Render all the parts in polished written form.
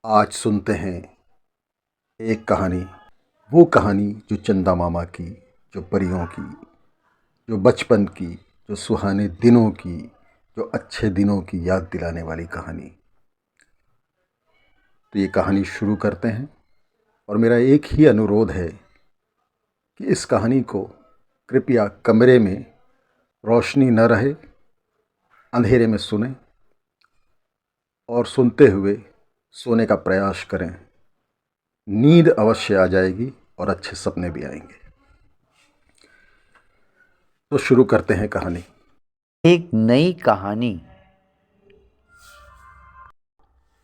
आज सुनते हैं एक कहानी, वो कहानी जो चंदा मामा की, जो परियों की, जो बचपन की, जो सुहाने दिनों की, जो अच्छे दिनों की याद दिलाने वाली कहानी। तो ये कहानी शुरू करते हैं और मेरा एक ही अनुरोध है कि इस कहानी को कृपया कमरे में रोशनी न रहे, अंधेरे में सुनें और सुनते हुए सोने का प्रयास करें। नींद अवश्य आ जाएगी और अच्छे सपने भी आएंगे। तो शुरू करते हैं कहानी। एक नई कहानी।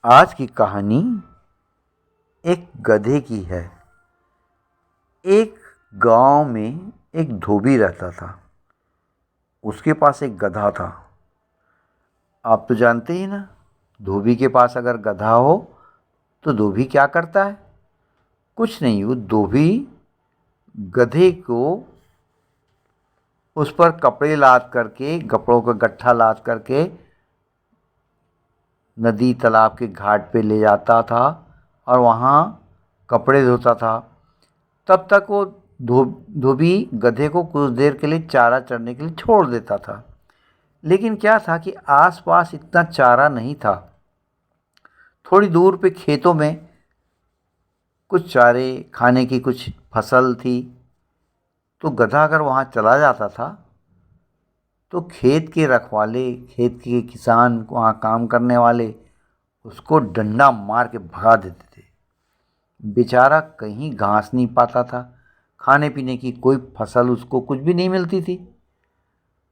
आज की कहानी एक गधे की है। एक गांव में एक धोबी रहता था। उसके पास एक गधा था। आप तो जानते ही ना, धोबी के पास अगर गधा हो तो धोबी क्या करता है? कुछ नहीं, वो धोबी गधे को उस पर कपड़े लाद करके, कपड़ों का गट्ठा लाद करके नदी तालाब के घाट पे ले जाता था और वहाँ कपड़े धोता था। तब तक वो धोबी गधे को कुछ देर के लिए चारा चरने के लिए छोड़ देता था। लेकिन क्या था कि आसपास इतना चारा नहीं था। थोड़ी दूर पे खेतों में कुछ चारे खाने की कुछ फसल थी। तो गधा अगर वहाँ चला जाता था तो खेत के रखवाले, खेत के किसान, वहाँ काम करने वाले उसको डंडा मार के भगा देते थे। बेचारा कहीं घास नहीं पाता था, खाने पीने की कोई फसल उसको कुछ भी नहीं मिलती थी।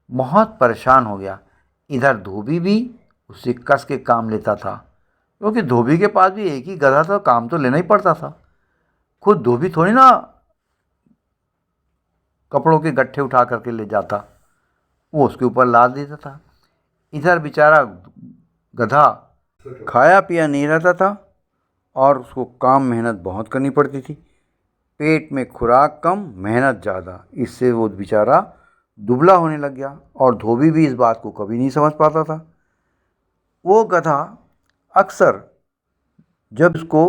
बहुत परेशान हो गया। इधर धोबी भी उससे कस के काम लेता था, क्योंकि धोबी के पास भी एक ही गधा था, काम तो लेना ही पड़ता था। खुद धोबी थोड़ी ना कपड़ों के गट्ठे उठा करके ले जाता, वो उसके ऊपर लाद देता था। इधर बेचारा गधा खाया पिया नहीं रहता था और उसको काम मेहनत बहुत करनी पड़ती थी। पेट में खुराक कम, मेहनत ज़्यादा, इससे वो बेचारा दुबला होने लग गया। और धोबी भी इस बात को कभी नहीं समझ पाता था। वो गधा अक्सर जब उसको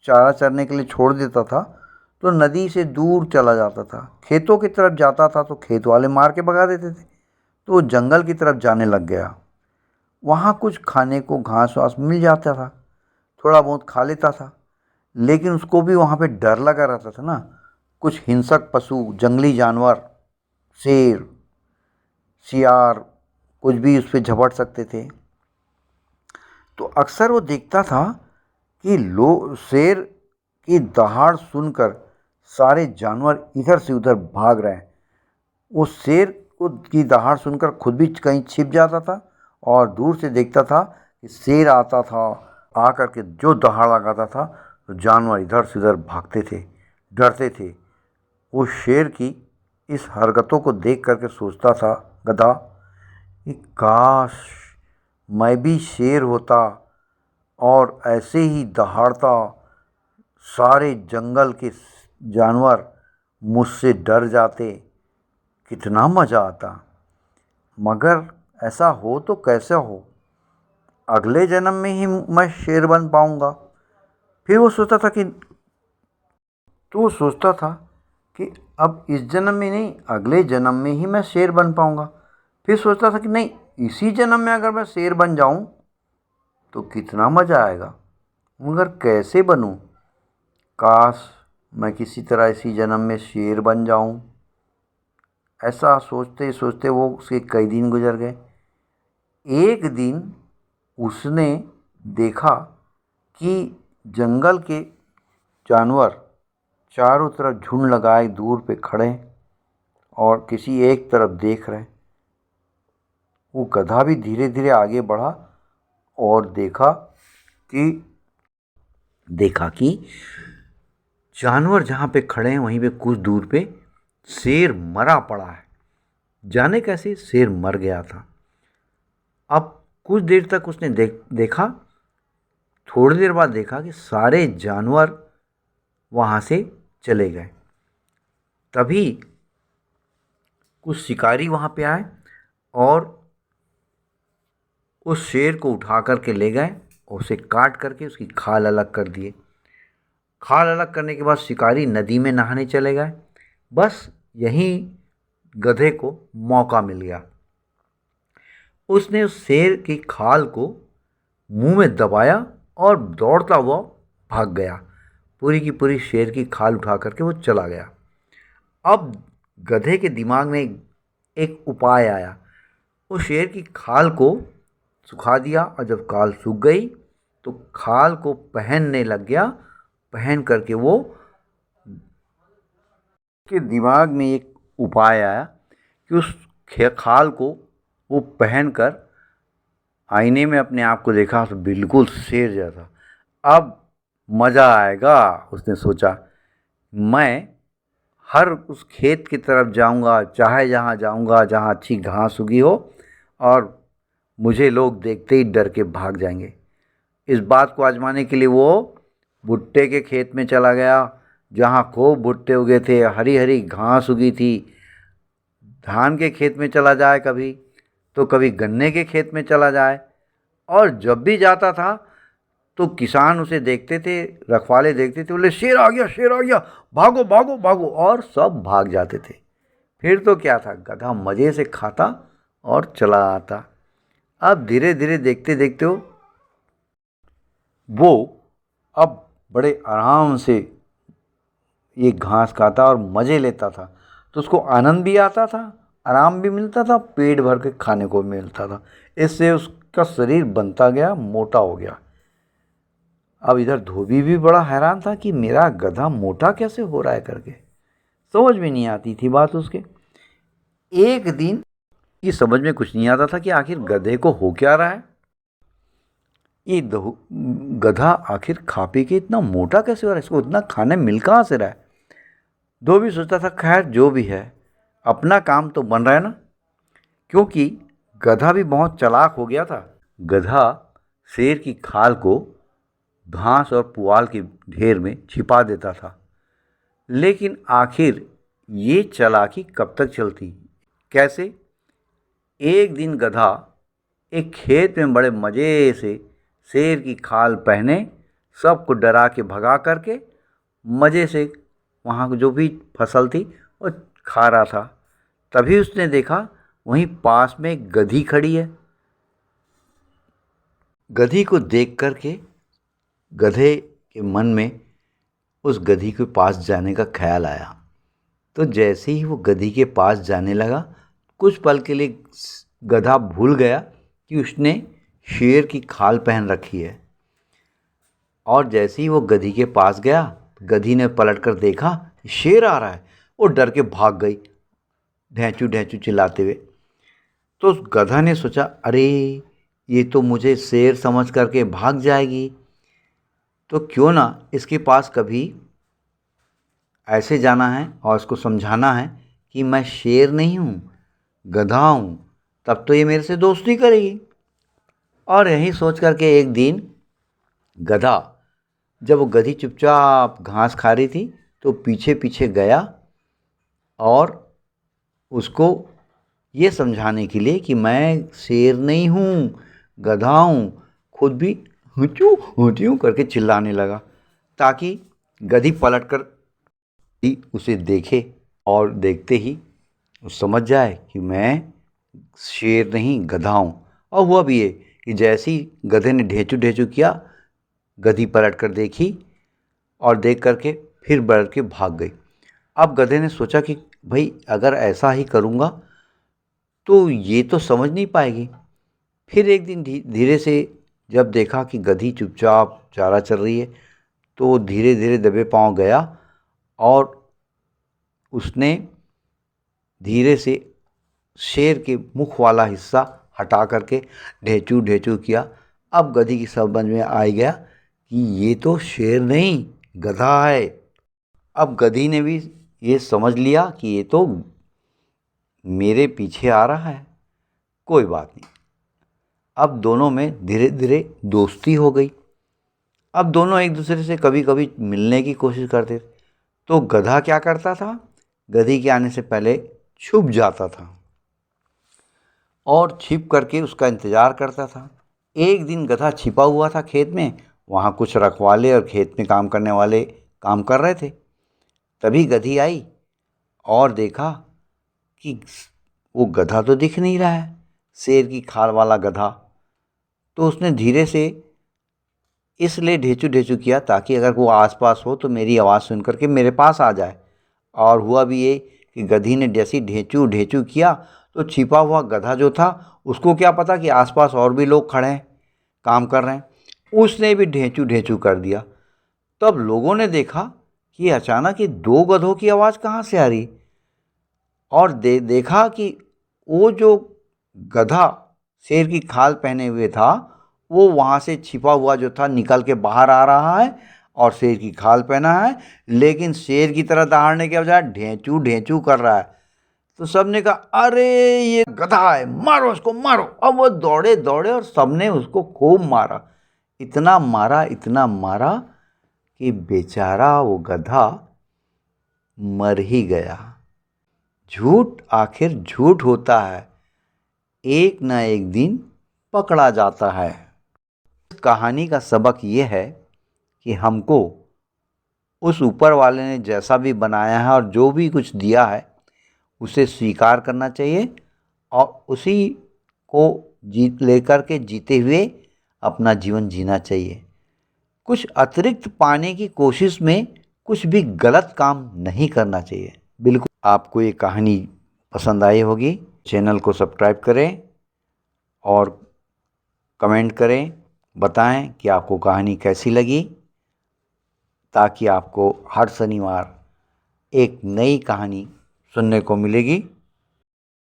चारा चरने के लिए छोड़ देता था तो नदी से दूर चला जाता था, खेतों की तरफ जाता था तो खेत वाले मार के भगा देते थे। तो वो जंगल की तरफ जाने लग गया। वहाँ कुछ खाने को घास वास मिल जाता था, थोड़ा बहुत खा लेता था। लेकिन उसको भी वहाँ पे डर लगा रहता था ना, कुछ हिंसक पशु, जंगली जानवर, शेर, सियार, कुछ भी उस पर झपट सकते थे। तो अक्सर वो देखता था कि शेर की दहाड़ सुनकर सारे जानवर इधर से उधर भाग रहे हैं। वो शेर को की दहाड़ सुनकर खुद भी कहीं छिप जाता था और दूर से देखता था कि शेर आता था। आकर के जो दहाड़ लगाता था तो जानवर इधर से उधर भागते थे, डरते थे। वो शेर की इस हरकतों को देख करके सोचता था गधा कि काश मैं भी शेर होता और ऐसे ही दहाड़ता, सारे जंगल के जानवर मुझसे डर जाते, कितना मज़ा आता। मगर ऐसा हो तो कैसे हो, अगले जन्म में ही मैं शेर बन पाऊंगा। फिर वो सोचता था कि तो वो सोचता था कि अब इस जन्म में नहीं, अगले जन्म में ही मैं शेर बन पाऊंगा। फिर सोचता था कि नहीं, इसी जन्म में अगर मैं शेर बन जाऊं तो कितना मज़ा आएगा, मगर कैसे बनूं? काश मैं किसी तरह इसी जन्म में शेर बन जाऊं। ऐसा सोचते सोचते वो उसके कई दिन गुजर गए। एक दिन उसने देखा कि जंगल के जानवर चारों तरफ झुंड लगाए दूर पे खड़े हैं और किसी एक तरफ देख रहे हैं। वो गधा भी धीरे धीरे आगे बढ़ा और कि देखा कि जानवर जहाँ पे खड़े हैं वहीं पे कुछ दूर पे शेर मरा पड़ा है। जाने कैसे शेर मर गया था। अब कुछ देर तक उसने देखा। थोड़ी देर बाद देखा कि सारे जानवर वहाँ से चले गए। तभी कुछ शिकारी वहाँ पे आए और उस शेर को उठा कर के ले गए उसे काट करके उसकी खाल अलग कर दिए। खाल अलग करने के बाद शिकारी नदी में नहाने चले गए। बस यहीं गधे को मौका मिल गया। उसने उस शेर की खाल को मुंह में दबाया और दौड़ता हुआ भाग गया। पूरी की पूरी शेर की खाल उठा करके वो चला गया। अब गधे के दिमाग में एक उपाय आया। वो शेर की खाल को सुखा दिया और जब खाल सूख गई तो खाल को पहनने लग गया। पहन करके वो के दिमाग में एक उपाय आया कि उस खाल को वो पहनकर आईने में अपने आप को देखा तो बिल्कुल शेर जैसा। अब मज़ा आएगा, उसने सोचा। मैं हर उस खेत की तरफ जाऊंगा, चाहे जहाँ जाऊंगा जहाँ अच्छी घास उगी हो, और मुझे लोग देखते ही डर के भाग जाएंगे। इस बात को आजमाने के लिए वो भुट्टे के खेत में चला गया, जहाँ खूब भुट्टे उगे थे, हरी हरी घास उगी थी। धान के खेत में चला जाए कभी, तो कभी गन्ने के खेत में चला जाए, और जब भी जाता था तो किसान उसे देखते थे, रखवाले देखते थे, बोले शेर आ गया, शेर आ गया, भागो भागो भागो, और सब भाग जाते थे। फिर तो क्या था, गधा मज़े से खाता और चला आता। अब धीरे धीरे देखते देखते वो अब बड़े आराम से ये घास खाता और मज़े लेता था। तो उसको आनंद भी आता था, आराम भी मिलता था, पेट भर के खाने को मिलता था। इससे उसका शरीर बनता गया, मोटा हो गया। अब इधर धोबी भी बड़ा हैरान था कि मेरा गधा मोटा कैसे हो रहा है करके, समझ में नहीं आती थी बात उसके। एक दिन ये समझ में कुछ नहीं आता था कि आखिर गधे को हो क्या रहा है। ये गधा आखिर खा पी के इतना मोटा कैसे हो रहा है, इसको इतना खाने मिल कहाँ से रहा है। धोबी सोचता था खैर जो भी है, अपना काम तो बन रहा है ना, क्योंकि गधा भी बहुत चालाक हो गया था। गधा शेर की खाल को घास और पुआल के ढेर में छिपा देता था। लेकिन आखिर ये चालाकी कब तक चलती, कैसे? एक दिन गधा एक खेत में बड़े मज़े से शेर की खाल पहने सबको डरा के भगा करके मज़े से वहाँ जो भी फसल थी वो खा रहा था। तभी उसने देखा वहीं पास में एक गधी खड़ी है। गधी को देख करके गधे के मन में उस गधी के पास जाने का ख्याल आया। तो जैसे ही वो गधी के पास जाने लगा, कुछ पल के लिए गधा भूल गया कि उसने शेर की खाल पहन रखी है। और जैसे ही वो गधी के पास गया, गधी ने पलटकर देखा शेर आ रहा है, वो डर के भाग गई, ढैंचू ढैंचू चिल्लाते हुए। तो उस गधा ने सोचा अरे ये तो मुझे शेर समझ करके भाग जाएगी, तो क्यों ना इसके पास कभी ऐसे जाना है और इसको समझाना है कि मैं शेर नहीं हूँ, गधा हूँ, तब तो ये मेरे से दोस्ती करेगी। और यही सोच करके एक दिन गधा, जब वो गधी चुपचाप घास खा रही थी, तो पीछे पीछे गया और उसको ये समझाने के लिए कि मैं शेर नहीं हूँ, गधा हूँ, खुद भी हुचू हुचू करके चिल्लाने लगा, ताकि गधी पलट कर उसे देखे और देखते ही वो समझ जाए कि मैं शेर नहीं गधा हूँ। और हुआ भी ये कि जैसे ही गधे ने ढेंचू ढेंचू किया, गधी पलट कर देखी और देख करके फिर बढ़ के भाग गई। अब गधे ने सोचा कि भाई अगर ऐसा ही करूँगा तो ये तो समझ नहीं पाएगी। फिर एक दिन धीरे से जब देखा कि गधी चुपचाप चारा चर रही है, तो धीरे धीरे दबे पाँव गया और उसने धीरे से शेर के मुख वाला हिस्सा हटा करके ढेंचू ढेंचू किया। अब गधी की समझ में आ गया कि ये तो शेर नहीं गधा है। अब गधी ने भी ये समझ लिया कि ये तो मेरे पीछे आ रहा है, कोई बात नहीं। अब दोनों में धीरे धीरे दोस्ती हो गई। अब दोनों एक दूसरे से कभी कभी मिलने की कोशिश करते थे। तो गधा क्या करता था, गधी के आने से पहले छुप जाता था और छिप करके उसका इंतज़ार करता था। एक दिन गधा छिपा हुआ था खेत में। वहाँ कुछ रखवाले और खेत में काम करने वाले काम कर रहे थे। तभी गधी आई और देखा कि वो गधा तो दिख नहीं रहा है, शेर की खाल वाला गधा। तो उसने धीरे से इसलिए ढेचू ढेचू किया ताकि अगर वो आसपास हो तो मेरी आवाज़ सुन करके मेरे पास आ जाए। और हुआ भी ये कि गधी ने जैसी ढेचू ढेचू किया तो छिपा हुआ गधा जो था, उसको क्या पता कि आसपास और भी लोग खड़े हैं, काम कर रहे हैं, उसने भी ढेचू ढेचू कर दिया। तब लोगों ने देखा कि अचानक ये दो गधों की आवाज़ कहाँ से आ रही, और देखा कि वो जो गधा शेर की खाल पहने हुए था वो वहाँ से छिपा हुआ जो था निकल के बाहर आ रहा है और शेर की खाल पहना है, लेकिन शेर की तरह दहाड़ने के बजाय ढेंचू ढेंचू कर रहा है। तो सब ने कहा अरे ये गधा है, मारो उसको मारो। अब वो दौड़े दौड़े और सबने उसको खूब मारा, इतना मारा कि बेचारा वो गधा मर ही गया। झूठ आखिर झूठ होता है, एक न एक दिन पकड़ा जाता है। इस कहानी का सबक ये है कि हमको उस ऊपर वाले ने जैसा भी बनाया है और जो भी कुछ दिया है उसे स्वीकार करना चाहिए और उसी को जीत लेकर के जीते हुए अपना जीवन जीना चाहिए। कुछ अतिरिक्त पाने की कोशिश में कुछ भी गलत काम नहीं करना चाहिए। बिल्कुल आपको ये कहानी पसंद आई होगी। चैनल को सब्सक्राइब करें और कमेंट करें, बताएं कि आपको कहानी कैसी लगी, ताकि आपको हर शनिवार एक नई कहानी सुनने को मिलेगी।